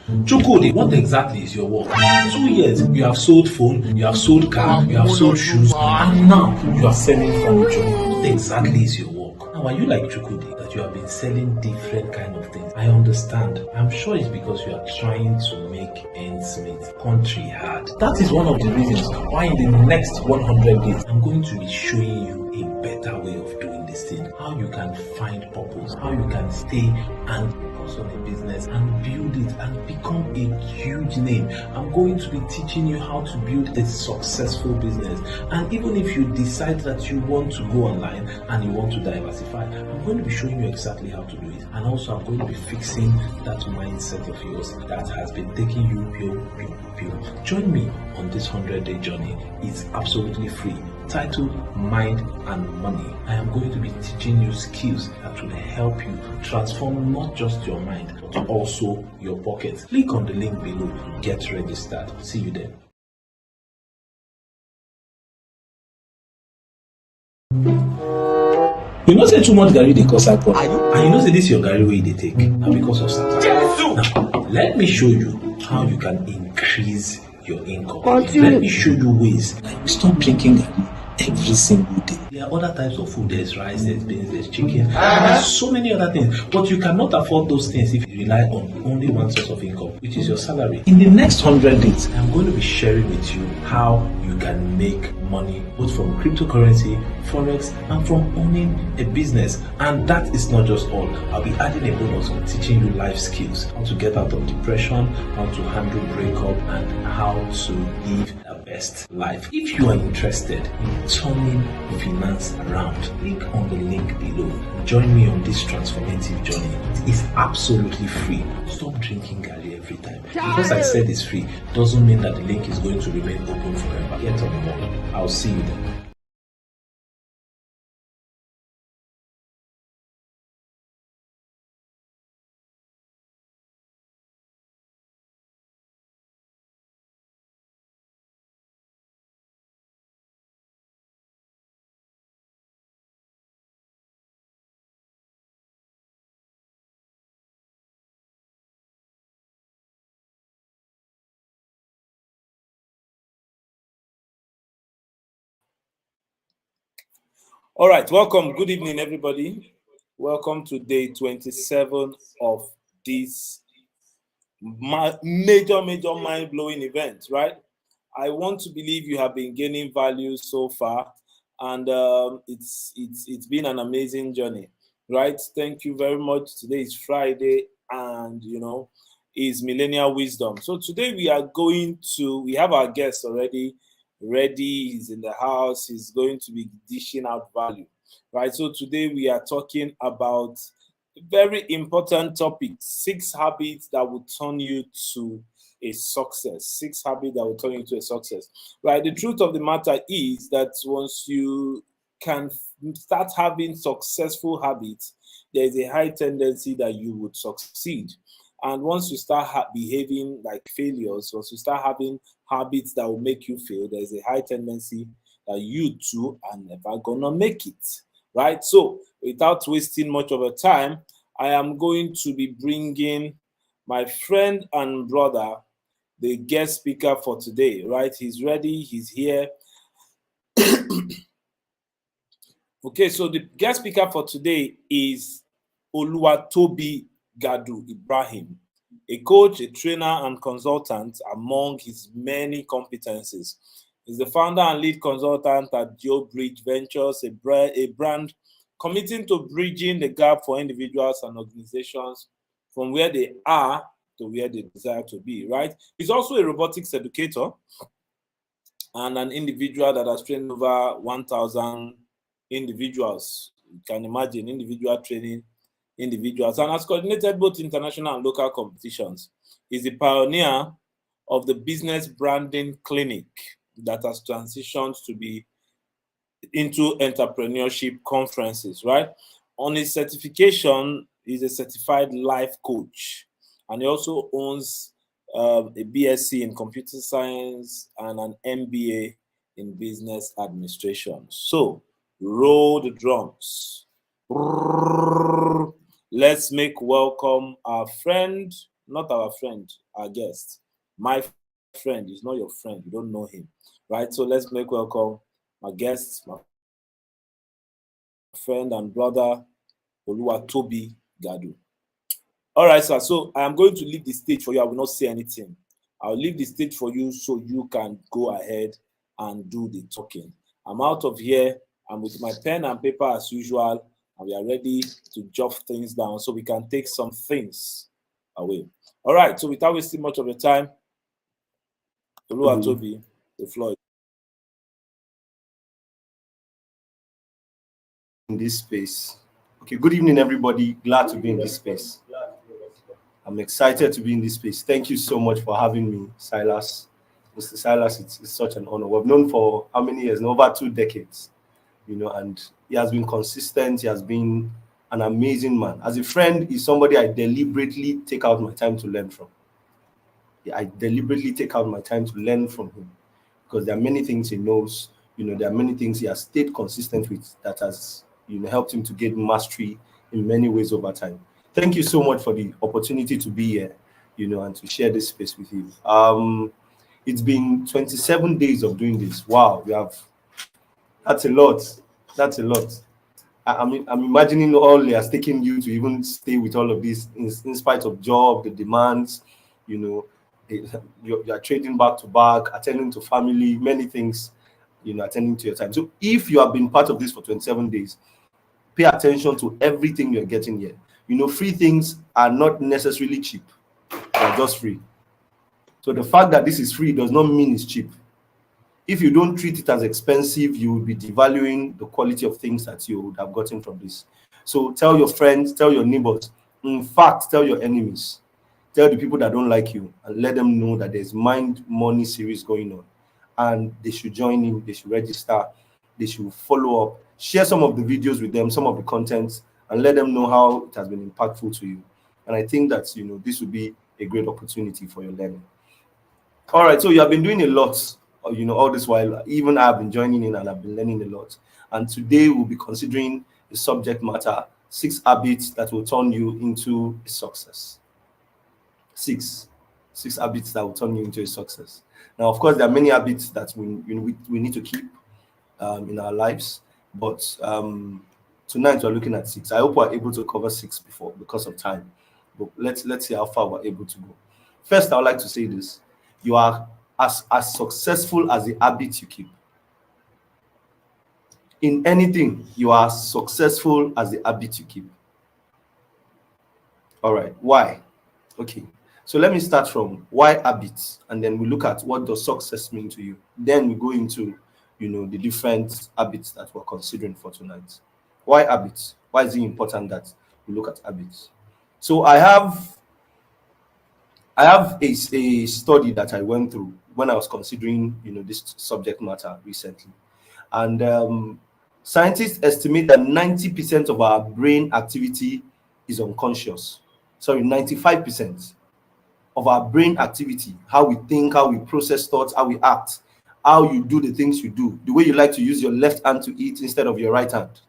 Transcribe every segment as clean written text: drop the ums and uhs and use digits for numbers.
Chukudi, what exactly is your work? 2 years, you have sold phone, you have sold car, you have sold shoes, and now you are selling furniture. What exactly is your work? Now, are you like Chukudi, that you have been selling different kind of things? I understand. I'm sure it's because you are trying to make ends meet. Country hard. That is one of the reasons why in the next 100 days, I'm going to be showing you a better way of doing this thing. How you can find purpose, how you can stay and focus on a business and build it and become a huge name. I'm going to be teaching you how to build a successful business. And even if you decide that you want to go online and you want to diversify, I'm going to be showing you exactly how to do it. And also I'm going to be fixing that mindset of yours that has been taking you pure. Join me on this 100-day journey. It's absolutely free. Titled Mind and Money. I am going to be teaching you skills that will help you transform not just your mind, but also your pocket. Click on the link below to get registered. See you there. You know say too much Gary dey cause alcohol. And you know say this your Gary wey you dey take na because of Satan. Now, let me show you how you can increase your income. Let me show you ways. Like, stop drinking Gary every single day. There are other types of food. There's rice, there's beans, there's chicken, there's so many other things. But you cannot afford those things if you rely on only one source of income, which is your salary. In the next 100 days, I'm going to be sharing with you how you can make money both from cryptocurrency, forex, and from owning a business. And that is not just all. I'll be adding a bonus on teaching you life skills, how to get out of depression, how to handle breakup, and how to live a best life. If you are interested in turning finance around, click on the link below. Join me on this transformative journey. It is absolutely free. Stop drinking Gary every time. Because I said it's free doesn't mean that the link is going to remain open forever. Get on board. I'll see you then. All right, welcome. Good evening, everybody. Welcome to day 27 of this major mind-blowing event, right? I want to believe you have been gaining value so far, and it's been an amazing journey, right? Thank you very much. Today is Friday, and is Millennial Wisdom. So today we have our guest already ready. He's in the house. He's going to be dishing out value, right? So today we are talking about a very important topic: 6 habits that will turn you to a success. 6 habits that will turn you to a success, right? The truth of the matter is that once you can start having successful habits, there is a high tendency that you would succeed. And once you start behaving like failures, once you start having habits that will make you fail, there's a high tendency that you too are never gonna make it, right? So without wasting much of a time, I am going to be bringing my friend and brother, the guest speaker for today, right? He's ready, he's here. Okay, so the guest speaker for today is Oluwatobi Gadu Ibrahim, a coach, a trainer, and consultant among his many competencies. He's the founder and lead consultant at GeoBridge Ventures, a brand committing to bridging the gap for individuals and organizations from where they are to where they desire to be, right? He's also a robotics educator and an individual that has trained over 1,000 individuals. You can imagine individual training individuals, and has coordinated both international and local competitions. He's the pioneer of the business branding clinic that has transitioned to be into entrepreneurship conferences, right? On his certification, he's a certified life coach, and he also owns a BSc in computer science and an MBA in business administration. So, roll the drums. Let's make welcome our friend, not our friend, our guest. My friend is not your friend. You don't know him, right? So let's make welcome my guest, my friend and brother, Oluwatobi Gadu. All right, sir. So I am going to leave the stage for you. I will not say anything. I'll leave the stage for you so you can go ahead and do the talking. I'm out of here. I'm with my pen and paper as usual, and we are ready to jot things down so we can take some things away. All right. So without wasting much of your time, Oluwatobi, the floor. In this space. Okay, good evening, everybody. Glad to be in this space. I'm excited to be in this space. Thank you so much for having me, Silas. Mr. Silas, it's such an honor. We've known for how many years? Over 2 decades, and he has been consistent. He has been an amazing man. As a friend, he's somebody I deliberately take out my time to learn from. I deliberately take out my time to learn from him because there are many things he knows. There are many things he has stayed consistent with that has helped him to gain mastery in many ways over time. Thank you so much for the opportunity to be here, and to share this space with you. It's been 27 days of doing this. Wow, that's a lot. That's a lot. I'm imagining all it has taken you to even stay with all of this in spite of job, the demands, you're trading back to back, attending to family, many things, attending to your time. So if you have been part of this for 27 days, pay attention to everything you're getting here. Free things are not necessarily cheap. They're just free. So the fact that this is free does not mean it's cheap. If you don't treat it as expensive, you will be devaluing the quality of things that you would have gotten from this. So tell your friends, tell your neighbors, in fact, tell your enemies, tell the people that don't like you, and let them know that there's Mind Money series going on. And they should join in, they should register, they should follow up, share some of the videos with them, some of the content, and let them know how it has been impactful to you. And I think that, this would be a great opportunity for your learning. All right, so you have been doing a lot, all this while. Even I have been joining in and I've been learning a lot. And today we'll be considering the subject matter, 6 habits that will turn you into a success. 6 habits that will turn you into a success. Now, of course, there are many habits that we need to keep in our lives, but tonight we're looking at 6. I hope we're able to cover 6 because of time, but let's see how far we're able to go. First, I would like to say this: you are as successful as the habits you keep. In anything, you are as successful as the habits you keep. All right, why? Okay, so let me start from why habits, and then we look at what does success mean to you. Then we go into the different habits that we're considering for tonight. Why habits? Why is it important that we look at habits? So I have a study that I went through when I was considering this subject matter recently, and scientists estimate that 90% of our brain activity is unconscious. Sorry, 95% of our brain activity, how we think, how we process thoughts, how we act, how you do the things you do, the way you like to use your left hand to eat instead of your right hand,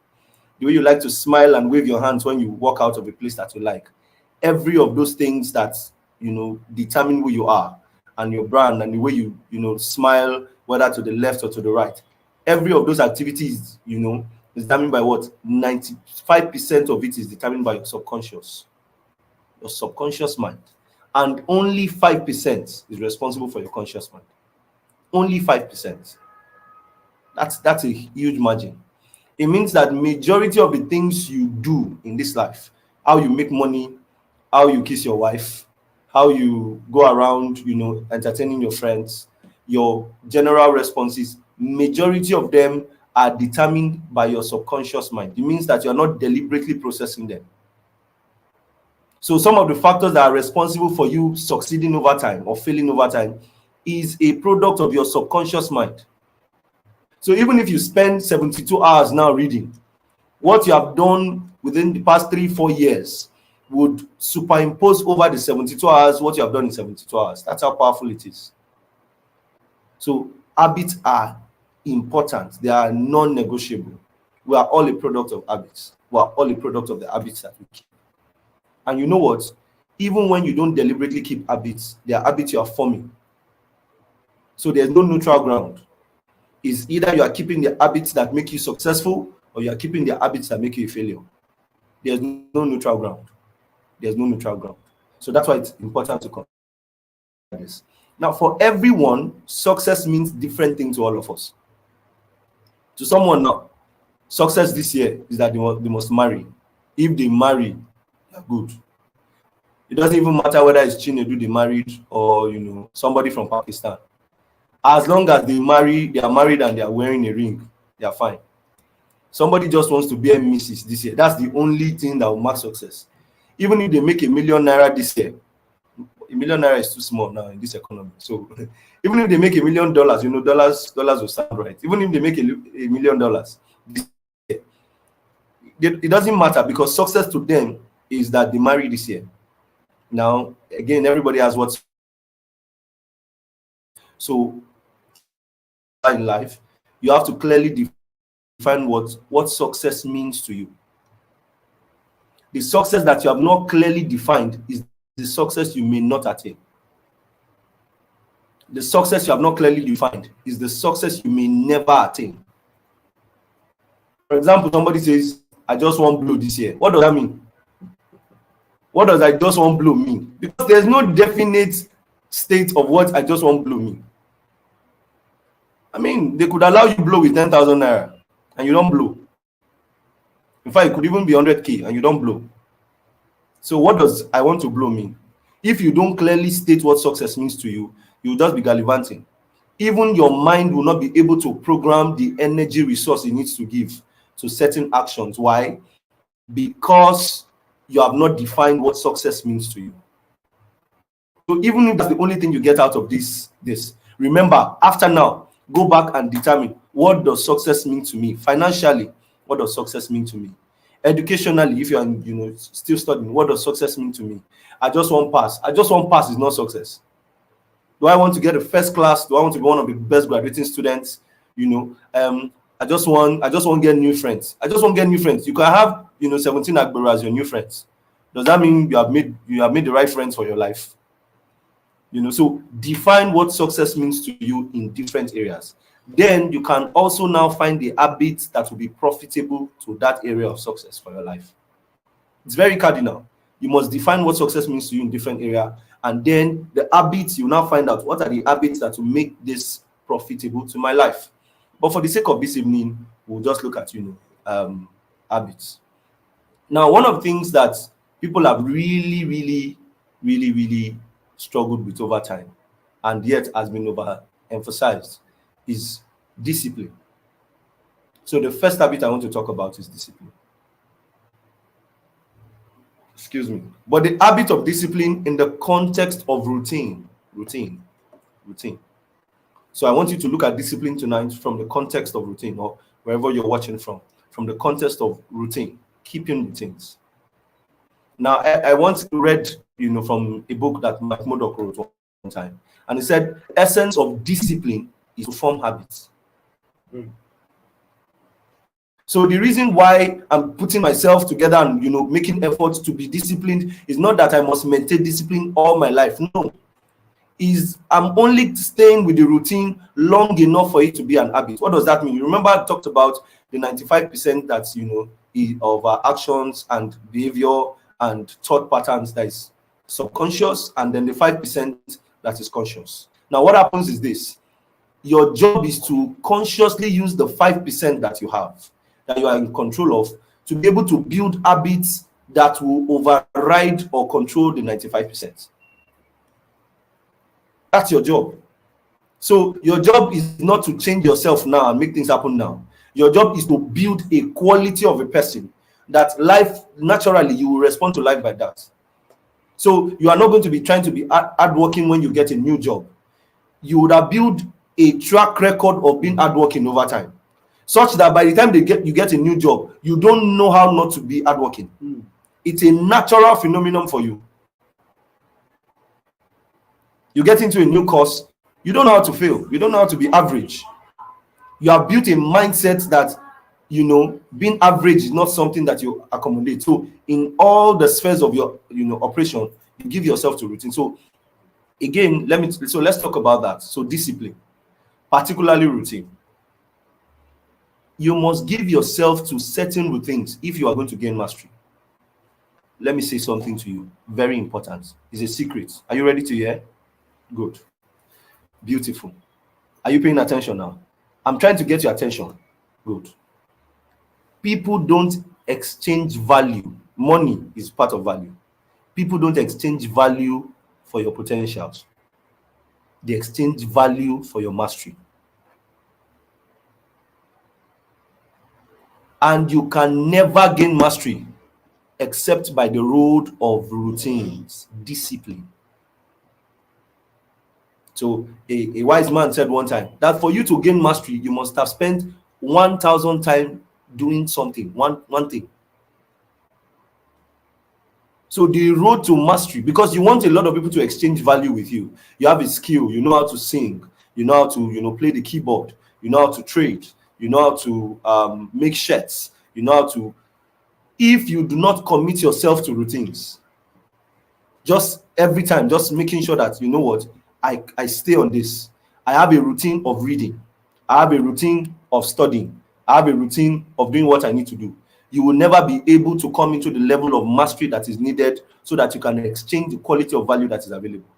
the way you like to smile and wave your hands when you walk out of a place that you like. Every of those things that determine who you are and your brand and the way you smile, whether to the left or to the right. Every of those activities is determined by what? 95% of it is determined by your subconscious mind, and only 5% is responsible for your conscious mind. Only 5%. That's a huge margin. It means that majority of the things you do in this life, how you make money, how you kiss your wife, how you go around, entertaining your friends, your general responses, majority of them are determined by your subconscious mind. It means that you're not deliberately processing them. So some of the factors that are responsible for you succeeding over time or failing over time is a product of your subconscious mind. So even if you spend 72 hours now reading, what you have done within the past 3-4 years would superimpose over the 72 hours what you have done in 72 hours. That's how powerful it is. So habits are important. They are non-negotiable. We are all a product of habits. We are all a product of the habits that we keep. And you know what? even when you don't deliberately keep habits, they are habits you are forming. So there's no neutral ground. It's either you are keeping the habits that make you successful, or you are keeping the habits that make you a failure. There's no neutral ground. There's no neutral ground. So that's why it's important to consider this. Now, for everyone, success means different things to all of us. To someone now, success this year is that they must marry. If they marry, they're good. It doesn't even matter whether it's Chinedu they married or somebody from Pakistan. As long as they are married and they are wearing a ring, they are fine. Somebody just wants to be a Mrs. this year. That's the only thing that will mark success. Even if they make $1 million this year, $1 million is too small now in this economy. So even if they make $1 million, dollars will sound right. Even if they make $1 million this year, it doesn't matter, because success to them is that they marry this year. Now, again, everybody has what. So in life, you have to clearly define what success means to you. The success that you have not clearly defined is the success you may not attain. The success you have not clearly defined is the success you may never attain. For example, somebody says, I just want blow this year. What does that mean? What does I just want blow mean? Because there's no definite state of what I just want blow mean. I mean, they could allow you blow with 10,000 naira and you don't blow. In fact, it could even be 100K and you don't blow. So what does I want to blow mean? If you don't clearly state what success means to you, you'll just be gallivanting. Even your mind will not be able to program the energy resource it needs to give to certain actions. Why? Because you have not defined what success means to you. So even if that's the only thing you get out of this, remember, after now, go back and determine, what does success mean to me? Financially, what does success mean to me? Educationally, if you're still studying, what does success mean to me? I just want pass. I just want pass is not success. Do I want to get a first class? Do I want to be one of the best graduating students? I just want to get new friends. I just want to get new friends. You can have 17 Agbero as your new friends. Does that mean you have made the right friends for your life? So define what success means to you in different areas. Then you can also now find the habits that will be profitable to that area of success for your life. It's very cardinal. You must define what success means to you in different area, and then the habits, you now find out what are the habits that will make this profitable to my life. But for the sake of this evening, we'll just look at habits. Now, one of the things that people have really struggled with over time, and yet has been overemphasized, is discipline. So the first habit I want to talk about is discipline. Excuse me. But the habit of discipline in the context of routine. So I want you to look at discipline tonight from the context of routine, or wherever you're watching from the context of routine, keeping routines. Now, I once read, from a book that Mike Murdoch wrote one time, and he said, essence of discipline is to form habits. So the reason why I'm putting myself together and making efforts to be disciplined is not that I must maintain discipline all my life. No, I'm only staying with the routine long enough for it to be an habit. What does that mean? You remember I talked about the 95% that's of our actions and behavior and thought patterns that is subconscious, and then the 5% that is conscious. Now, what happens is this: your job is to consciously use the 5% that you have, that you are in control of, to be able to build habits that will override or control the 95%. That's your job. So your job is not to change yourself now and make things happen now. Your job is to build a quality of a person that life, naturally, you will respond to life by that. So you are not going to be trying to be hardworking when you get a new job. You would have built a track record of being hardworking over time, such that by the time you get a new job, you don't know how not to be hardworking. It's a natural phenomenon for you. You get into a new course, you don't know how to fail. You don't know how to be average. You have built a mindset that, being average is not something that you accommodate. So in all the spheres of your, operation, You give yourself to routine. So again, let's talk about that. So discipline, particularly routine. You must give yourself to certain routines if you are going to gain mastery. Let me say something to you. Very important. It's a secret. Are you ready to hear? Good. Beautiful. Are you paying attention now? I'm trying to get your attention. Good. People don't exchange value. Money is part of value. People don't exchange value for your potentials. They exchange value for your mastery. And you can never gain mastery except by the road of routines, discipline. So a wise man said one time that for you to gain mastery, you must have spent 1,000 times doing something, one thing. So the road to mastery, because you want a lot of people to exchange value with you. You have a skill, you know how to sing, you know how to play the keyboard, you know how to trade, you know how to make shirts, you know how to. If you do not commit yourself to routines, just every time, just making sure that, you know what, I stay on this. I have a routine of reading. I have a routine of studying. I have a routine of doing what I need to do. You will never be able to come into the level of mastery that is needed so that you can exchange the quality of value that is available.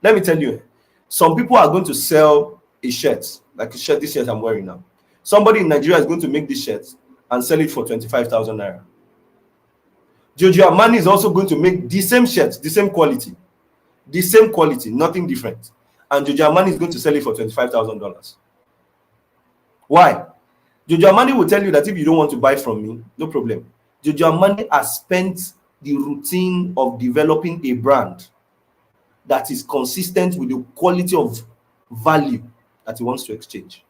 Let me tell you, some people are going to sell a shirt, like this shirt I'm wearing now. Somebody in Nigeria is going to make this shirt and sell it for 25,000 naira. Giorgio Armani is also going to make the same shirt, the same quality, nothing different. And Giorgio Armani is going to sell it for $25,000. Why? Giorgio Armani will tell you that if you don't want to buy from me, no problem. Giorgio Armani has spent the routine of developing a brand that is consistent with the quality of value that he wants to exchange.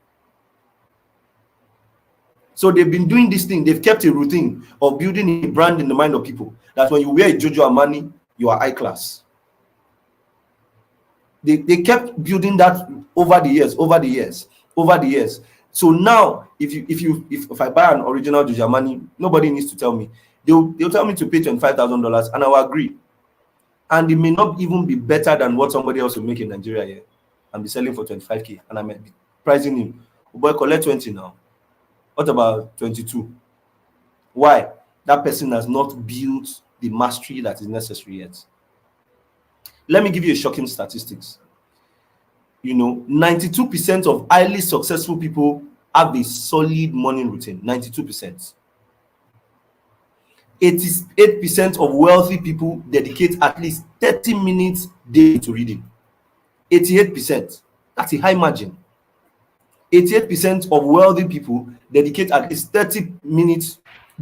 So they've been doing this thing. They've kept a routine of building a brand in the mind of people that when you wear a Giorgio Armani, you are high class. They kept building that over the years. So now, if I buy an original Giorgio Armani, nobody needs to tell me. They'll tell me to pay $25,000, and I will agree. And it may not even be better than what somebody else will make in Nigeria here, and be selling for 25K, and I might be pricing him. Oh boy, collect 20 now. What about 22? Why? That person has not built the mastery that is necessary yet. Let me give you a shocking statistics. 92% of highly successful people have a solid morning routine. 92%. 88% of wealthy people dedicate at least 30 minutes daily to reading. 88%. That's a high margin. 88% of wealthy people dedicate at least 30 minutes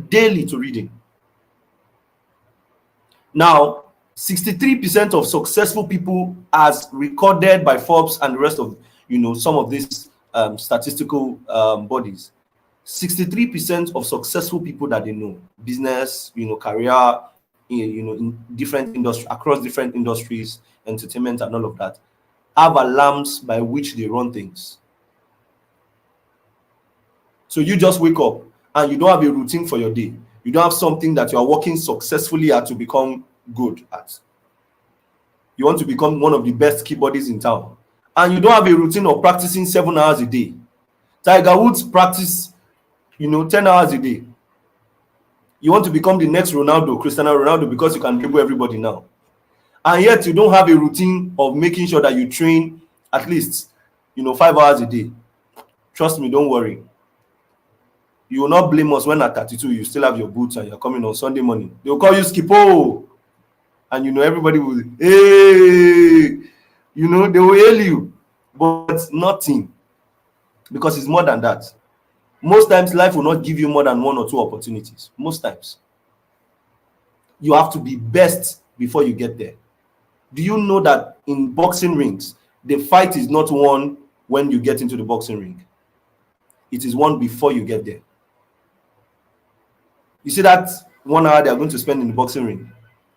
daily to reading. Now, 63% of successful people, as recorded by Forbes and the rest of some of these statistical bodies, 63% of successful people that they know, business, career, in different industries, across different industries, entertainment and all of that, have alarms by which they run things. So you just wake up and you don't have a routine for your day. You don't have something that you are working successfully at to become good at. You want to become one of the best keyboardists in town, and you don't have a routine of practicing 7 hours a day. Tiger Woods practice 10 hours a day. You want to become the next Cristiano Ronaldo, because you can dribble everybody now, and yet you don't have a routine of making sure that you train at least 5 hours a day. Trust me, don't worry. You will not blame us when at 32 you still have your boots and you're coming on Sunday morning. They will call you Skippo, and everybody will, hey, they will hail you, but nothing, because it's more than that. Most times life will not give you more than 1 or 2 opportunities. Most times you have to be best before you get there. Do you know that in boxing rings, the fight is not won when you get into the boxing ring? It is won before you get there. You see that 1 hour they are going to spend in the boxing ring,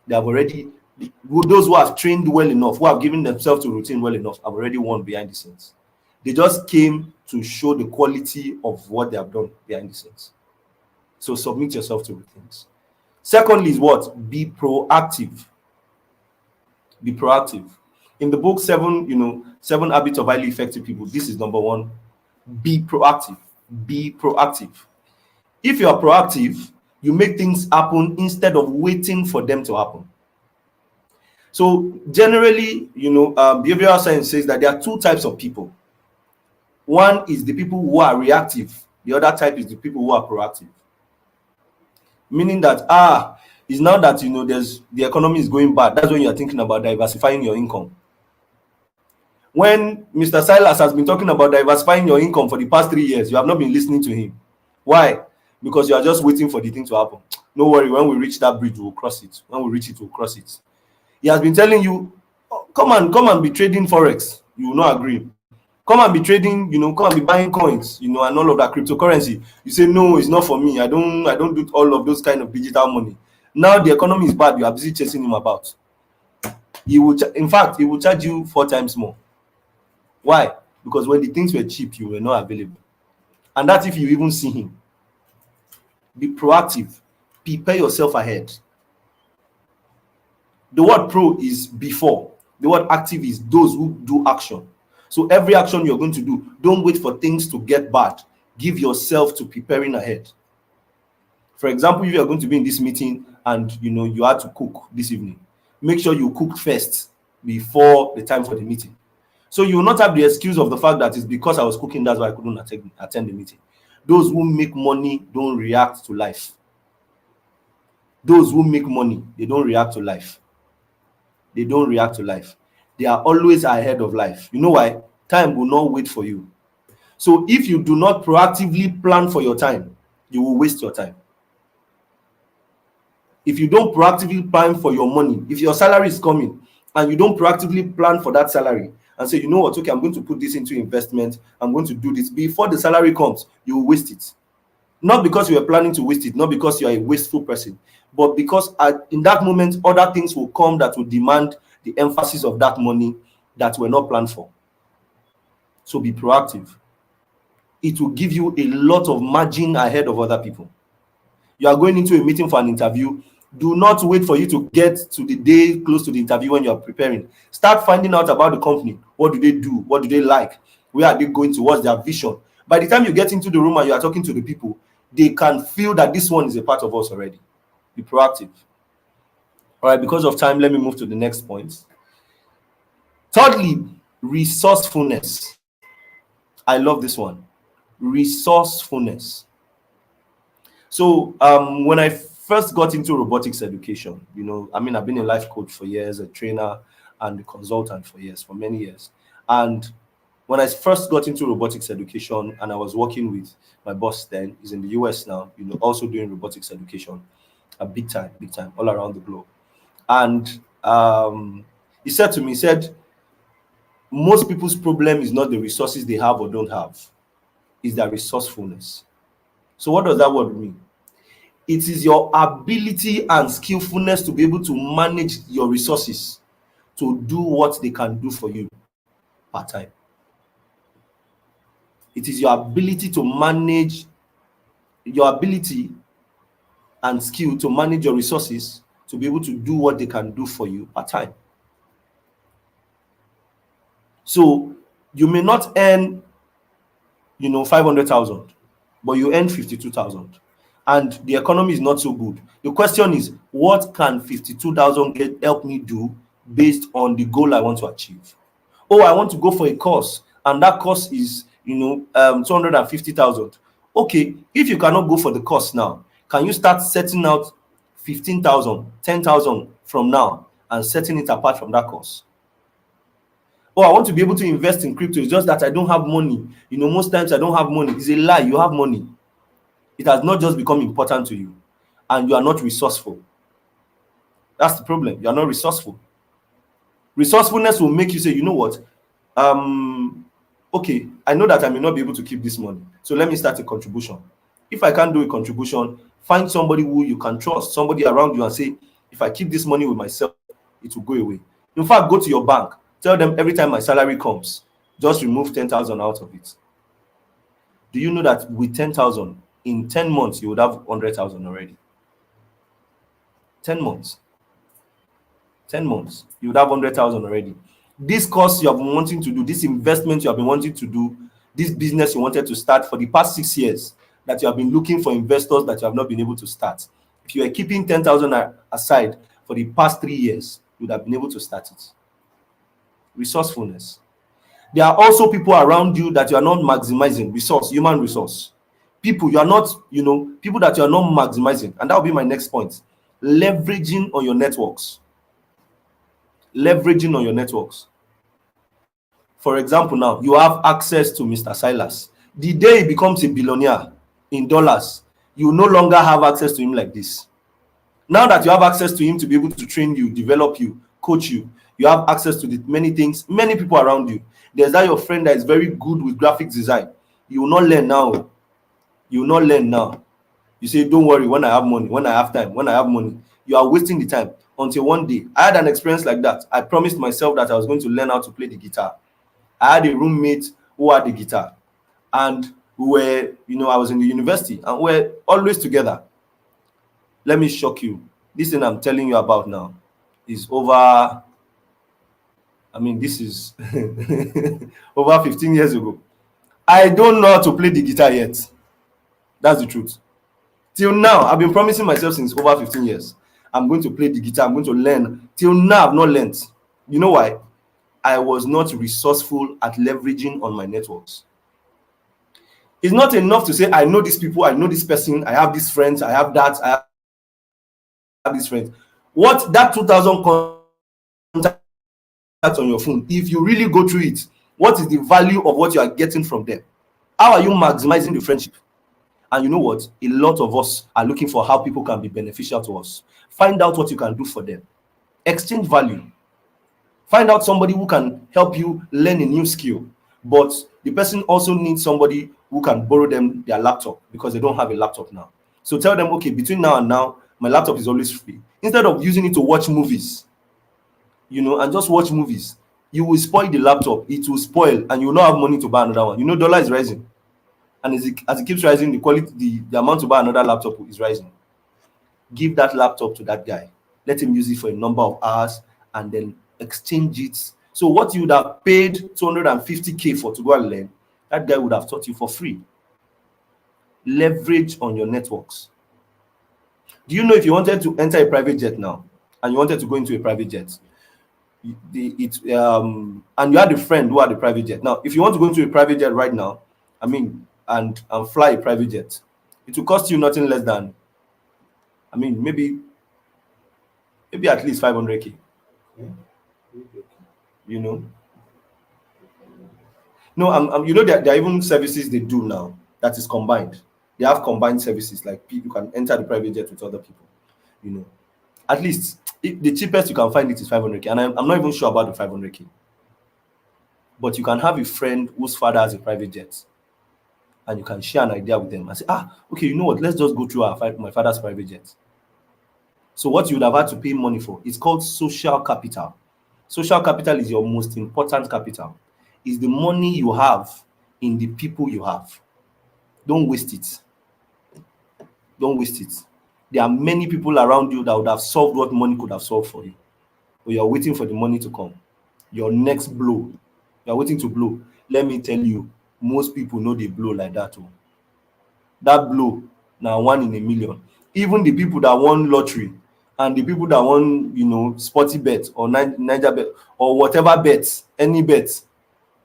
they have already, those who have trained well enough, who have given themselves to routine well enough, have already won behind the scenes. They just came to show the quality of what they have done behind the scenes. So submit yourself to routines. Secondly is what? Be proactive. Be proactive. In the book Seven Habits of Highly Effective People, this is number one. Be proactive. Be proactive. If you are proactive, you make things happen instead of waiting for them to happen. So generally, behavioral science says that there are two types of people. One is the people who are reactive. The other type is the people who are proactive. Meaning that it's now that the economy is going bad. That's when you are thinking about diversifying your income. When Mr. Silas has been talking about diversifying your income for the past 3 years, you have not been listening to him. Why? Because you are just waiting for the thing to happen. No worry, when we reach that bridge, we'll cross it. When we reach it, we'll cross it. He has been telling you, come and be trading forex. You will not agree. Come and be trading, come and be buying coins, and all of that cryptocurrency. You say, no, it's not for me. I don't do all of those kind of digital money. Now the economy is bad. You are busy chasing him about. He will charge you 4 times more. Why? Because when the things were cheap, you were not available. And that's if you even see him. Be proactive. Prepare yourself ahead. The word pro is before. The word active is those who do action. So every action you're going to do, don't wait for things to get bad. Give yourself to preparing ahead. For example, if you're going to be in this meeting and you had to cook this evening, make sure you cooked first before the time for the meeting. So you will not have the excuse of the fact that it's because I was cooking, that's why I couldn't attend the meeting. Those who make money don't react to life. Those who make money, they don't react to life. They don't react to life. They are always ahead of life. You know why? Time will not wait for you. So if you do not proactively plan for your time, you will waste your time. If you don't proactively plan for your money, if your salary is coming and you don't proactively plan for that salary and say, you know what, okay, I'm going to put this into investment, I'm going to do this, before the salary comes, you will waste it. Not because you are planning to waste it, not because you are a wasteful person, but because in that moment, other things will come that will demand the emphasis of that money that were not planned for. So be proactive. It will give you a lot of margin ahead of other people. You are going into a meeting for an interview. Do not wait for you to get to the day close to the interview when you are preparing. Start finding out about the company. What do they do? What do they like? Where are they going to? What's their vision? By the time you get into the room and you are talking to the people, they can feel that this one is a part of us already. Be proactive. All right, because of time, let me move to the next point. Thirdly, resourcefulness. I love this one. Resourcefulness. So when I first got into robotics education, I've been a life coach for years, a trainer and a consultant for many years. And when I first got into robotics education and I was working with my boss then, he's in the US now, also doing robotics education, big time, all around the globe. And he said to me, most people's problem is not the resources they have or don't have, it's their resourcefulness. So what does that word mean? It is your ability and skillfulness to be able to manage your resources to do what they can do for you part time. It is your ability to manage your ability and skill to manage your resources to be able to do what they can do for you part time. So you may not earn 500,000, but you earn 52,000 and the economy is not so good. The question is, what can 52,000 help me do based on the goal I want to achieve? I want to go for a course and that course is 250,000. Okay, if you cannot go for the course now, can you start setting out 15,000, 10,000 from now and setting it apart from that course? I want to be able to invest in crypto. It's just that I don't have money. Most times I don't have money. It's a lie. You have money. It has not just become important to you and you are not resourceful. That's the problem. You are not resourceful. Resourcefulness will make you say, you know what? Okay, I know that I may not be able to keep this money. So let me start a contribution. If I can't do a contribution, find somebody who you can trust, somebody around you and say, if I keep this money with myself, it will go away. In fact, go to your bank. Tell them every time my salary comes, just remove 10,000 out of it. Do you know that with 10,000, in 10 months, you would have 100,000 already? 10 months. 10 months, you would have 100,000 already. This course you have been wanting to do, this investment you have been wanting to do, this business you wanted to start for the past 6 years that you have been looking for investors that you have not been able to start. If you are keeping 10,000 aside for the past 3 years, you would have been able to start it. Resourcefulness. There are also people around you that you are not maximizing. Resource, human resource. People you are not, people that you are not maximizing. And that will be my next point. Leveraging on your networks. Leveraging on your networks. For example, now you have access to Mr. Silas. The day he becomes a billionaire in dollars, you no longer have access to him like this. Now that you have access to him to be able to train you, develop you, coach you, you have access to the many things, many people around you. There's that your friend that is very good with graphics design. You will not learn now. You will not learn now. You say, don't worry, when I have money, when I have time, when I have money. You are wasting the time until one day. I had an experience like that. I promised myself that I was going to learn how to play the guitar. I had a roommate who had the guitar. And we were, I was in the university and we were always together. Let me shock you. This thing I'm telling you about now is over, this is over 15 years ago. I don't know how to play the guitar yet. That's the truth. Till now, I've been promising myself since over 15 years. I'm going to play the guitar. I'm going to learn. Till now, I've not learned. You know why? I was not resourceful at leveraging on my networks. It's not enough to say, I know these people, I know this person, I have these friends, I have that, I have these friends. What that 2,000 contacts on your phone, if you really go through it, what is the value of what you are getting from them? How are you maximizing the friendship? And you know what? A lot of us are looking for how people can be beneficial to us. Find out what you can do for them. Exchange value. Find out somebody who can help you learn a new skill. But the person also needs somebody who can borrow them their laptop because they don't have a laptop now. So tell them, okay, between now and now, my laptop is always free. Instead of using it to watch movies, and just watch movies, you will spoil the laptop. It will spoil and you will not have money to buy another one. Dollar is rising. And as it keeps rising, the quality, the amount to buy another laptop is rising. Give that laptop to that guy. Let him use it for a number of hours and then exchange it. So what you would have paid 250K for to go and learn, that guy would have taught you for free. Leverage on your networks. Do you know if you wanted to enter a private jet now and you wanted to go into a private jet, and you had a friend who had a private jet. Now, if you want to go into a private jet right now, and fly a private jet, it will cost you nothing less than, maybe at least 500K. No, there are even services they do now that is combined. They have combined services, like you can enter the private jet with other people. At least the cheapest you can find it is 500K, and I'm not even sure about the 500K. But you can have a friend whose father has a private jet, and you can share an idea with them and say, okay, you know what? Let's just go through my father's private jet. So what you would have had to pay money for, it's called social capital. Social capital is your most important capital. It's the money you have in the people you have. Don't waste it. Don't waste it. There are many people around you that would have solved what money could have solved for you. But you're waiting for the money to come. Your next blow. You're waiting to blow. Let me tell you, most people know they blow like that. That blow, now 1 in a million. Even the people that won lottery and the people that won, sporty bet or Niger bet or whatever bets, any bets,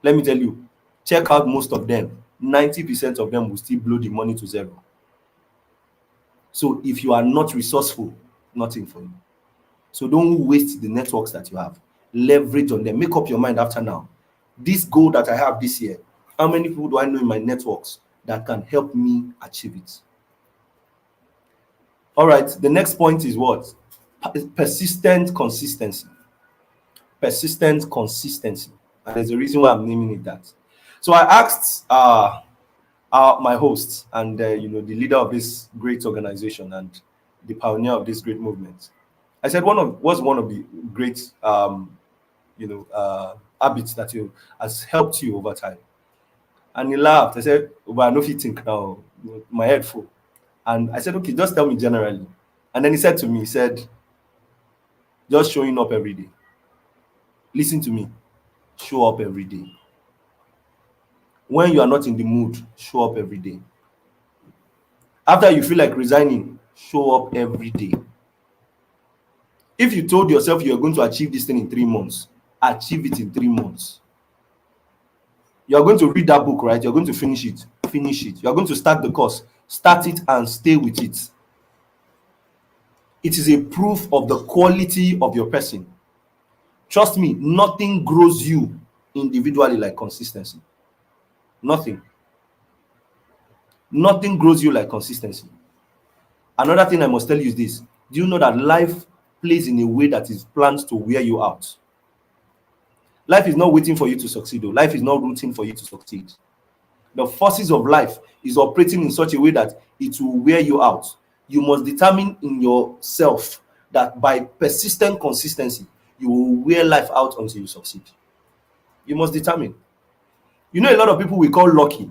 let me tell you, check out most of them. 90% of them will still blow the money to zero. So if you are not resourceful, nothing for you. So don't waste the networks that you have. Leverage on them. Make up your mind after now. This goal that I have this year, how many people do I know in my networks that can help me achieve it? All right, the next point is what? Persistent consistency. Persistent consistency. And there's a reason why I'm naming it that. So I asked my host and the leader of this great organization and the pioneer of this great movement. I said, what's one of the great habits that has helped you over time? And he laughed. I said, but I know if you think now, my head full. And I said, okay, just tell me generally. And then he said to me, he said, Just showing up every day. Listen to me. Show up every day. When you are not in the mood, show up every day. After you feel like resigning, show up every day. If you told yourself you are going to achieve this thing in 3 months, achieve it in 3 months. You are going to read that book, right? You're going to finish it. Finish it. You are going to start the course. Start it and stay with it. It is a proof of the quality of your person. Trust me, nothing grows you individually like consistency. Nothing. Nothing grows you like consistency. Another thing I must tell you is this. Do you know that life plays in a way that is planned to wear you out? Life is not waiting for you to succeed, though. Life is not rooting for you to succeed. The forces of life is operating in such a way that it will wear you out. You must determine in yourself that by persistent consistency, you will wear life out until you succeed. You must determine. You know, a lot of people we call lucky.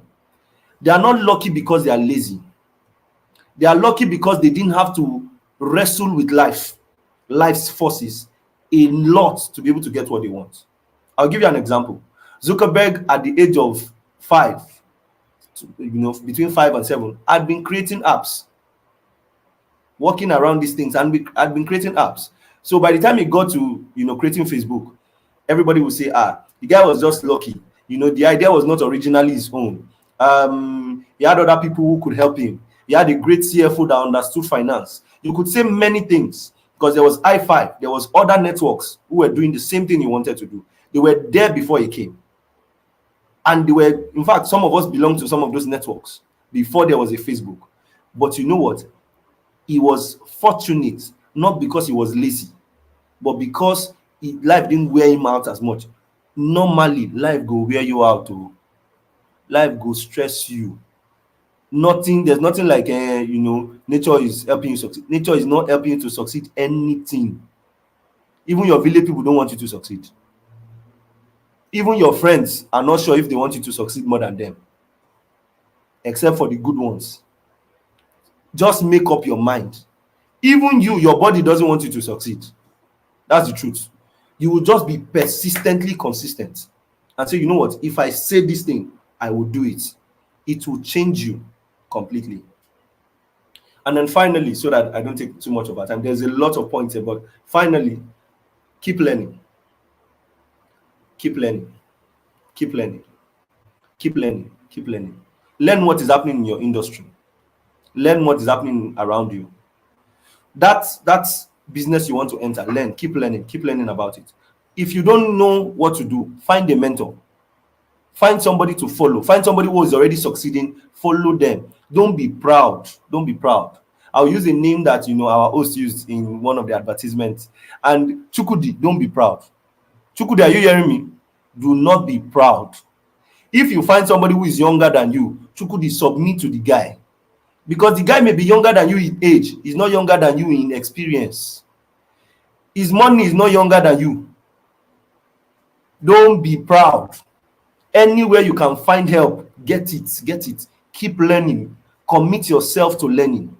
They are not lucky because they are lazy. They are lucky because they didn't have to wrestle with life's forces a lot to be able to get what they want. I'll give you an example. Zuckerberg, at the age of 5, between 5 and 7, had been creating apps, working around these things, and had been creating apps. So by the time he got to creating Facebook, everybody would say, the guy was just lucky. The idea was not originally his own. He had other people who could help him. He had a great CFO that understood finance. You could say many things because there was i5, there was other networks who were doing the same thing he wanted to do. They were there before he came. And they were, in fact, some of us belonged to some of those networks before there was a Facebook. But you know what? He was fortunate, not because he was lazy, but because life didn't wear him out as much. Normally, life go wear you out. Life go stress you. There's nothing like, nature is helping you succeed. Nature is not helping you to succeed anything. Even your village people don't want you to succeed. Even your friends are not sure if they want you to succeed more than them, except for the good ones. Just make up your mind. Even your body doesn't want you to succeed. That's the truth. You will just be persistently consistent and say, you know what, if I say this thing, I will do it. It will change you completely. And then finally, so that I don't take too much of our time, there's a lot of points here, but finally, keep learning. Keep learning. Keep learning. Keep learning. Keep learning. Learn what is happening in your industry. Learn what is happening around you. That's business you want to enter. Learn. Keep learning. Keep learning about it. If you don't know what to do, find a mentor. Find somebody to follow. Find somebody who is already succeeding. Follow them. Don't be proud. Don't be proud. I'll use a name that our host used in one of the advertisements. And Chukudi, don't be proud. Chukudi, are you hearing me? Do not be proud. If you find somebody who is younger than you, Chukudi, submit to the guy. Because the guy may be younger than you in age. He's not younger than you in experience. His money is not younger than you. Don't be proud. Anywhere you can find help, get it. Get it. Keep learning. Commit yourself to learning.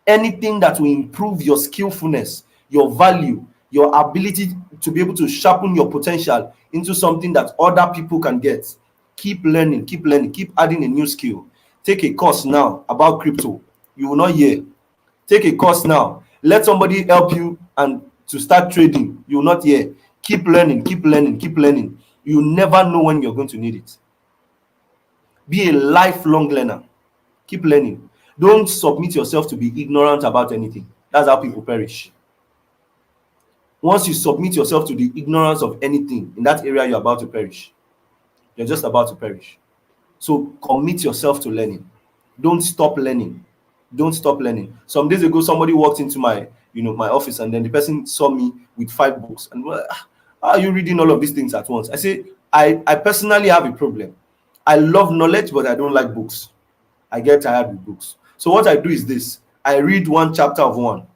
Anything that will improve your skillfulness, your value, your ability to be able to sharpen your potential into something that other people can get. Keep learning, keep learning, keep adding a new skill. Take a course now about crypto. You will not hear. Take a course now. Let somebody help you and to start trading. You will not hear. Keep learning, keep learning, keep learning. You never know when you're going to need it. Be a lifelong learner. Keep learning. Don't submit yourself to be ignorant about anything. That's how people perish. Once you submit yourself to the ignorance of anything in that area, you're about to perish. You're just about to perish. So commit yourself to learning. Don't stop learning. Don't stop learning. Some days ago, somebody walked into my office, and then the person saw me with 5 books. And how are you reading all of these things at once? I say, I personally have a problem. I love knowledge, but I don't like books. I get tired with books. So what I do is this. I read one chapter of one.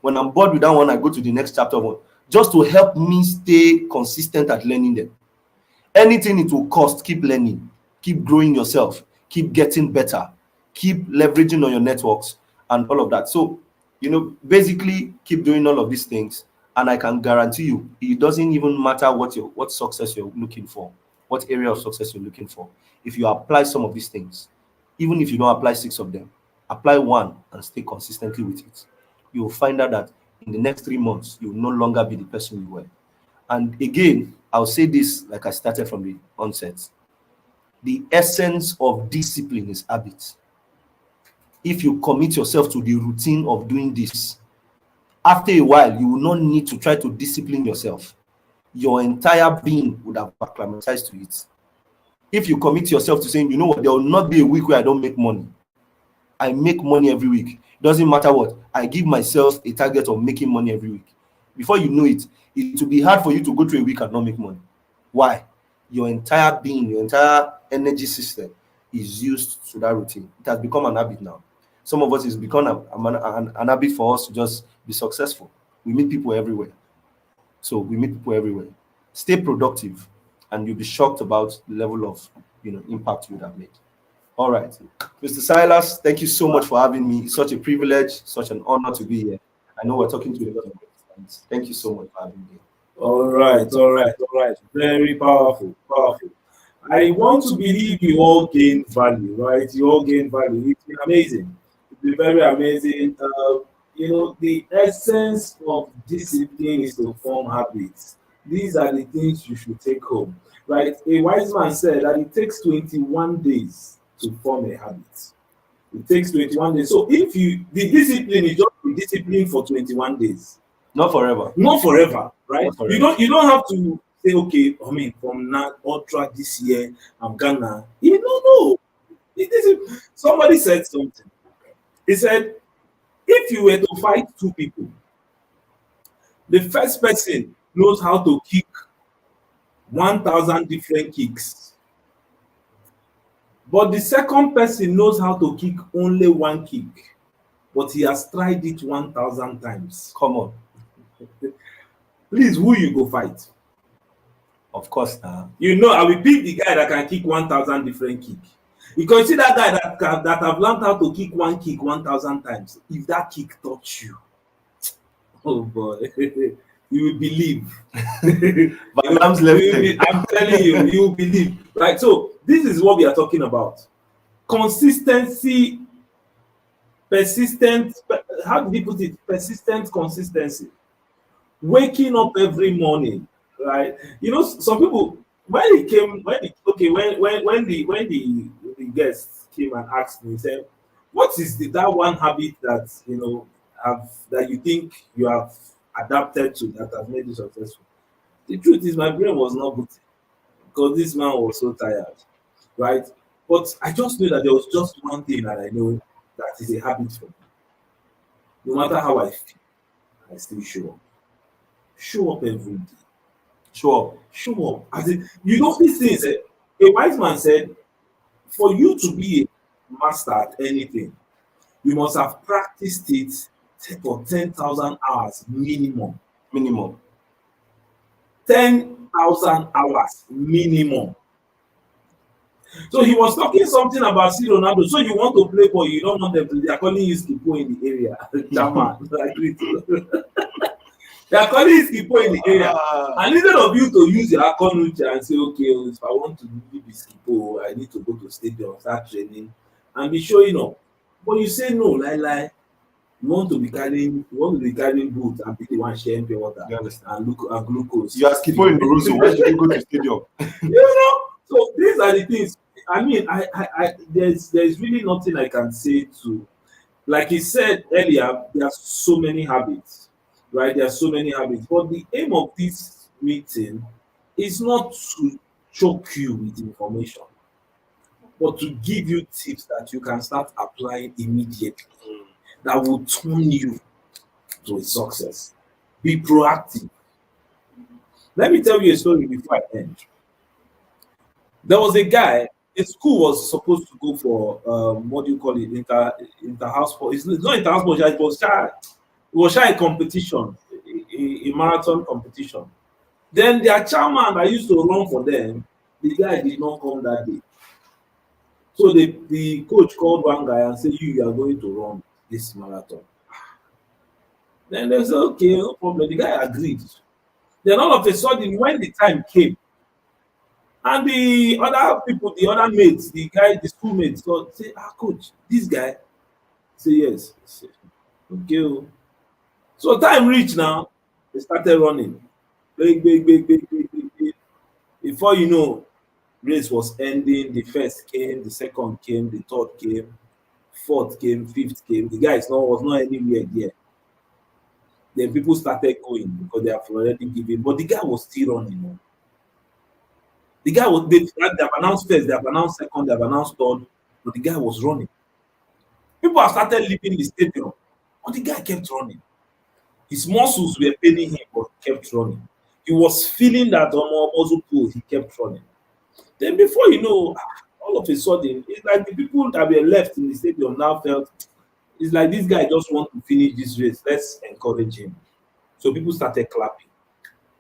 When I'm bored with that one, I go to the next chapter of one, just to help me stay consistent at learning them. Anything it will cost, keep learning. Keep growing yourself. Keep getting better. Keep leveraging on your networks and all of that. So, basically keep doing all of these things And I can guarantee you, it doesn't even matter what success you're looking for, what area of success you're looking for. If you apply some of these things, even if you don't apply 6 of them, apply 1 and stay consistently with it. You'll find out that in the next 3 months, you will no longer be the person you were. And again, I'll say this like I started from the onset. The essence of discipline is habit. If you commit yourself to the routine of doing this, after a while, you will not need to try to discipline yourself. Your entire being would have acclimatized to it. If you commit yourself to saying, you know what, there will not be a week where I don't make money. I make money every week. Doesn't matter what. I give myself a target of making money every week. Before you know it, it will be hard for you to go through a week and not make money. Why? Your entire being, your entire energy system is used to that routine. It has become an habit now. Some of us, it's become an habit for us to just be successful. We meet people everywhere. So we meet people everywhere. Stay productive, and you'll be shocked about the level of impact you would have made. All right, Mr. Silas, thank you so much for having me. It's such a privilege, such an honor to be here. I know we're talking to a lot of friends. Thank you so much for having me. All right. Very powerful. I want to believe you all gain value, right? You all gain value. It's been amazing. It's been very amazing. The essence of discipline is to form habits. These are the things you should take home, right? A wise man said that it takes 21 days to form a habit. It takes 21 days. So if the discipline is just the discipline for 21 days. Not forever, right? Not forever. You don't have to say, okay, from now ultra this year, I'm gonna. You don't know. Somebody said something. He said, if you were to fight 2 people, the first person knows how to kick 1,000 different kicks, but the second person knows how to kick only 1 kick, but he has tried it 1,000 times. Come on. Please, who you go fight? Of course, I will pick the guy that can kick 1,000 different kicks. Because you see that guy that have learned how to kick 1 kick 1,000 times. If that kick touch you, oh boy, you will believe. I'm telling you, you will believe. Right. So this is what we are talking about. Consistency, persistent. How do you put it? Persistent consistency. Waking up every morning, right? Some people when the guests came and asked me, said, "What is that one habit that that you think you have adapted to that has made you successful?" The truth is, my brain was not good because this man was so tired, right? But I just knew that there was just one thing that I know that is a habit for me. No matter how I feel, I still show up. Show up every day. Show up. As in, these things. A wise man said, for you to be a master at anything, you must have practiced it for 10,000 hours minimum. 10,000 hours minimum. So he was talking something about C. Ronaldo. So you want to play ball, you don't want them to. They are calling you Skipo in the area. They are calling you Skipo in the area. And instead of you to use your Akonucha and say, okay, if I want to be Skipo, I need to go to stadium, start training, and be showing up. But you say no, lie. You want to be carrying boots and be the one sharing pure water and glucose. You are Skipo in the room, so where should you go to stadium? So these are the things. I mean, there's really nothing I can say to, like he said earlier, there are so many habits, right? There are so many habits, but the aim of this meeting is not to choke you with information, but to give you tips that you can start applying immediately that will turn you to a success. Be proactive. Let me tell you a story before I end. There was a guy. The school was supposed to go for what do you call it? Inter-house sport. It's not inter-house sport. It was a competition, a marathon competition. Then their chairman that used to run for them, the guy did not come that day. So the coach called one guy and said, "You are going to run this marathon." Then they say, okay, no problem. The guy agreed. Then all of a sudden, when the time came, and the other people, the other mates, the guy, the schoolmates, so say, coach, this guy, say yes. Say, okay. Oh. So time reached now, they started running. Big, big, big, big, big, big, big. Before you know, race was ending. The first came, the second came, the third came, fourth came, fifth came. The guy was not anywhere there. Then people started going because they have already given, but the guy was still running. You know? The guy was, they have announced first, they have announced second, they have announced third, but the guy was running. People have started leaving the stadium, but the guy kept running. His muscles were paining him, but he kept running. He was feeling that muscle pull, he kept running. Then before you know, all of a sudden, it's like the people that were left in the stadium now felt, it's like this guy just wants to finish this race. Let's encourage him. So people started clapping,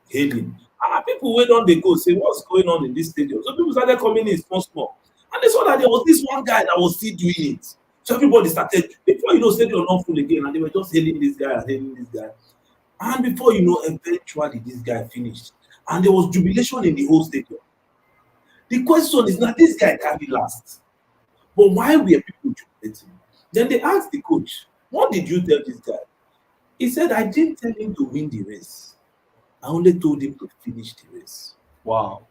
hailing. People went on, they go say, what's going on in this stadium? So people started coming in small. And they saw that there was this one guy that was still doing it. So everybody started, before you know, stadium not full again, and they were just hailing this guy and hailing this guy. And before you know, eventually this guy finished. And there was jubilation in the whole stadium. The question is not, this guy can't be last. But why were people jubilating? Then they asked the coach, what did you tell this guy? He said, I didn't tell him to win the race. I only told him to finish the race. Wow.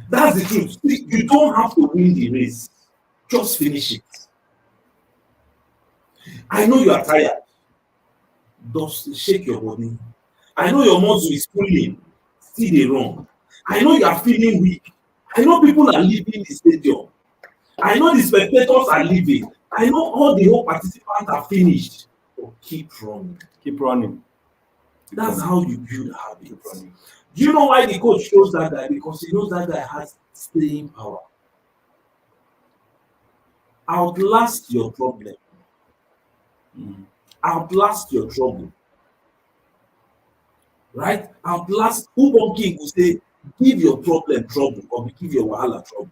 That's the truth. You don't have to win the race. Just finish it. I know you are tired. Just shake your body. I know your muscle is pulling. Still they run. I know you are feeling weak. I know people are leaving the stadium. I know the spectators are leaving. I know all the whole participants are finished. So keep running. Keep running. That's how you build a habit. Do you know why the coach chose that guy? Because he knows that guy has staying power. Outlast your problem. Outlast your trouble. Right? Outlast. Who King will say, give your problem trouble or give your wahala trouble.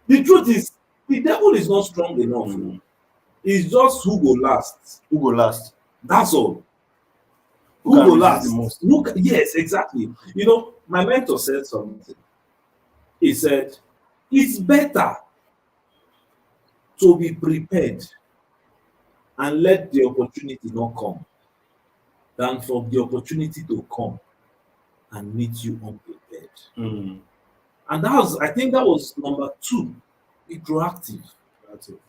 The truth is, the devil is not strong enough. It's just who go last. Who go last? That's all. Who go last? Look, yes, exactly. You know, my mentor said something. He said, it's better to be prepared and let the opportunity not come than for the opportunity to come and meet you unprepared. And I think that was number 2. Be proactive. That's it.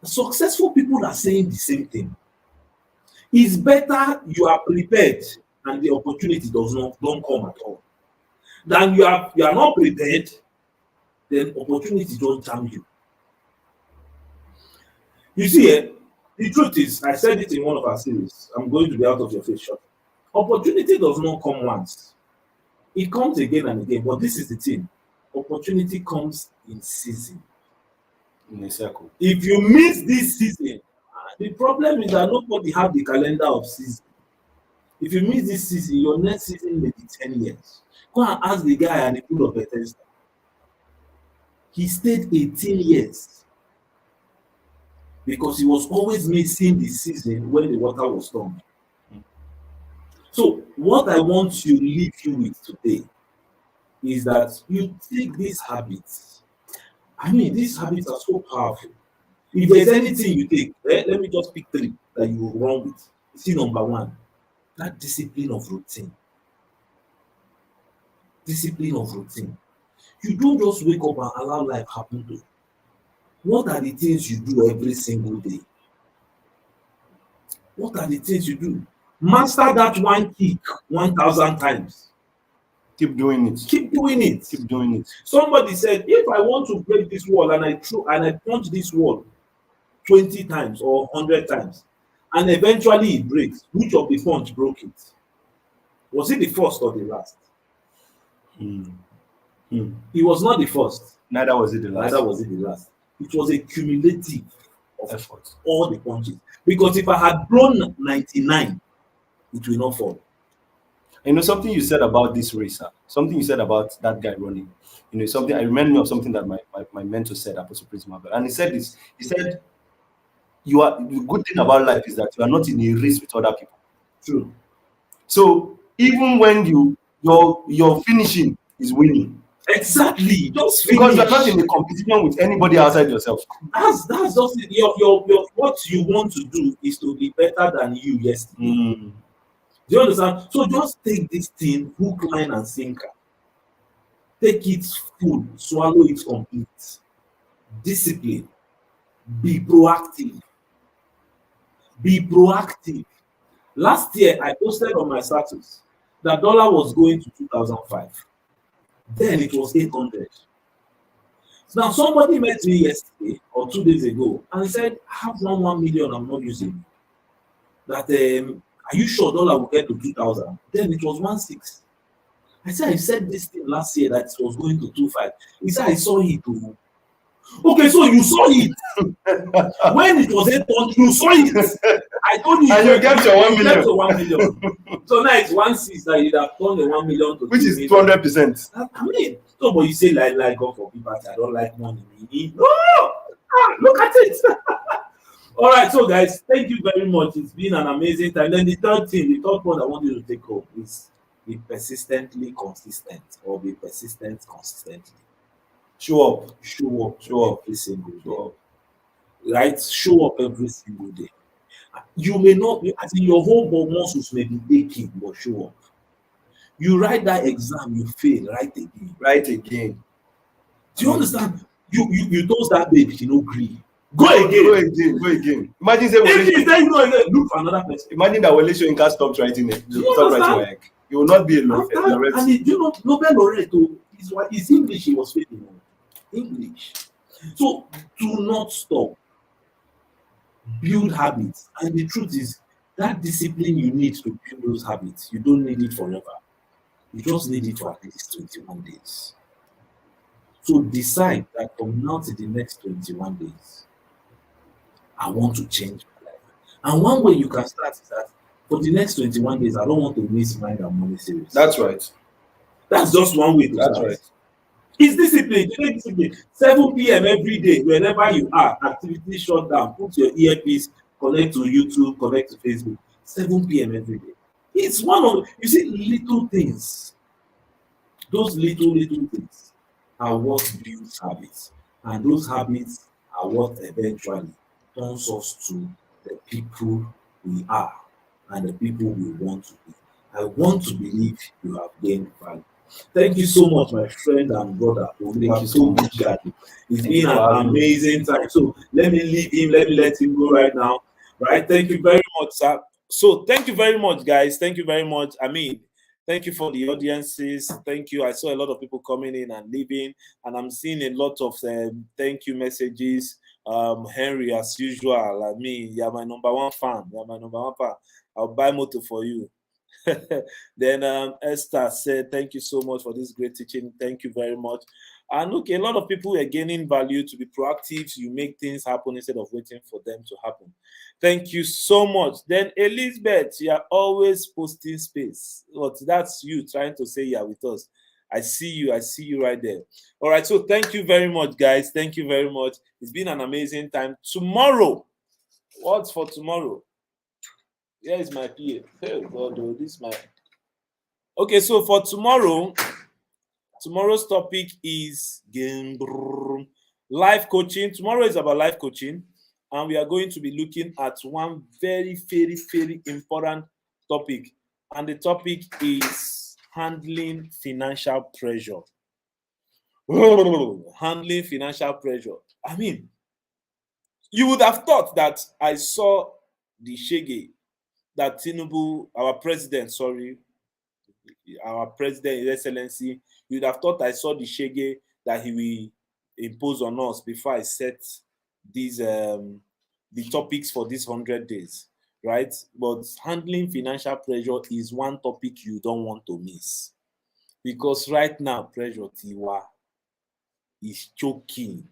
Successful people are saying the same thing. It's better you are prepared and the opportunity don't come at all. Than you are not prepared, then opportunity don't jam you. You see, the truth is, I said it in one of our series. I'm going to be out of your face shortly. Opportunity does not come once. It comes again and again. But this is the thing. Opportunity comes in season. In a circle. If you miss this season, the problem is that nobody have the calendar of season. If you miss this season, your next season may be 10 years. Go and ask the guy at the pool of Bethesda. He stayed 18 years because he was always missing the season when the water was stormy. So what I want to leave you with today is that you take these habits. I mean, these habits are so powerful. If there's anything you take, let me just pick 3 that you will run with. See, number 1, that discipline of routine. Discipline of routine. You don't just wake up and allow life happen to you. What are the things you do every single day? What are the things you do? Master that one kick 1,000 times. Keep doing it. Keep doing it. Keep doing it. Somebody said, if I want to break this wall and I punch this wall 20 times or 100 times, and eventually it breaks, which of the punch broke it? Was it the first or the last? It was not the first. Neither was it the last. Neither was it the last. It was a cumulative of effort, all the punches. Because if I had blown 99, it will not fall. You know, something you said about this racer, something you said about that guy running, you know, something I remember of something that my mentor said, Apostle Prince Marvel. And he said this, he said, you are, the good thing about life is that you are not in a race with other people. True. So even when your finishing is winning, Exactly. Just because you are not finish. in a competition with anybody outside yourself. That's just it. Your what you want to do is to be better than you yesterday. Mm. Do you understand? So just take this thing, hook, line, and sinker. Take it full, swallow it complete. Discipline. Be proactive. Be proactive. Last year, I posted on my status that dollar was going to 2005. Then it was 800. Now somebody met me yesterday or 2 days ago and said, I have 1 million I'm not using. That are you sure dollar will get to 2000? Then it was 16. I said this thing last year that it was going to 25. He said I saw it too. Okay, so you saw it when it was 800. You saw it. I told you. And you get your 1 million. Get your 1 million. So now it's 16 that you'd have turned the 1 million to, which is 200%. I mean, so but you say like God for people. I don't like money. No, look at it. All right, so guys, thank you very much. It's been an amazing time. Then the third point I want you to take home is be persistently consistent, or be persistent consistently. Show up. Show up every single day. Right? Show up every single day. You may not be, as in your whole body muscles may be aching, but show up. You write that exam, you fail, write again. Write again. Do you understand? You told that baby, you know, agree. Go again. Imagine say look for another person. Imagine that Wole can't stop writing it. Stop writing work. You will not be alone. And you know, Nobel laureate is what is English he was failing on. English. So do not stop. Build habits. And the truth is that discipline you need to build those habits, you don't need it forever. You just need it for at least 21 days. So decide that from now to the next 21 days, I want to change my life. And one way you can start is that for the next 21 days, I don't want to miss mind and money series. That's right. That's just one way to start. That's right. It's discipline. You need discipline. 7 p.m. every day, wherever you are, activity shut down. Put your earpiece, connect to YouTube, connect to Facebook. 7 p.m. every day. It's one of, you see, little things. Those little things are what builds habits. And those habits are what eventually turns us to the people we are and the people we want to be. I want to believe you have gained value. Thank you so much, my friend and brother. Thank you so much. It's been an amazing time. So let me leave him. Let me let him go right now. Right? Thank you very much, sir. So thank you very much, guys. Thank you very much. I mean, thank you for the audiences. Thank you. I saw a lot of people coming in and leaving, and I'm seeing a lot of thank you messages. Henry, as usual, I mean, you're my number one fan. I'll buy motor for you. Then Esther said, thank you so much for this great teaching. Thank you very much. And look, a lot of people are gaining value. To be proactive, you make things happen instead of waiting for them to happen. Thank you so much. Then Elizabeth, you are always posting space. But that's you trying to say you're with us. I see you right there. All right, so thank you very much, guys. Thank you very much. It's been an amazing time. Tomorrow, what's for tomorrow? Here is my PA. Oh God, oh, this is my. Okay, so for tomorrow's topic is life coaching. Tomorrow is about life coaching, and we are going to be looking at one very, very, very important topic, and the topic is handling financial pressure. Handling financial pressure. I mean, you would have thought that I saw the shege that Tinubu, our president, His Excellency, you'd have thought I saw the shege that he will impose on us before I set these the topics for these 100 days, right? But handling financial pressure is one topic you don't want to miss, because right now pressure tiwa is choking,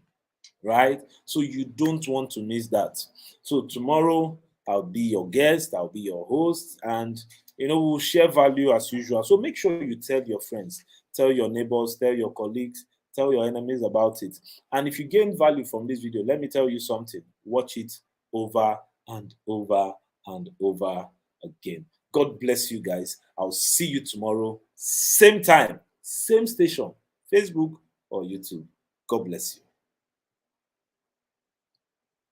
right? So you don't want to miss that. So tomorrow I'll be your guest, I'll be your host, and we'll share value as usual. So make sure you tell your friends, tell your neighbors, tell your colleagues, tell your enemies about it. And if you gain value from this video, let me tell you something. Watch it over and over and over again. God bless you guys. I'll see you tomorrow, same time, same station, Facebook or YouTube. God bless you.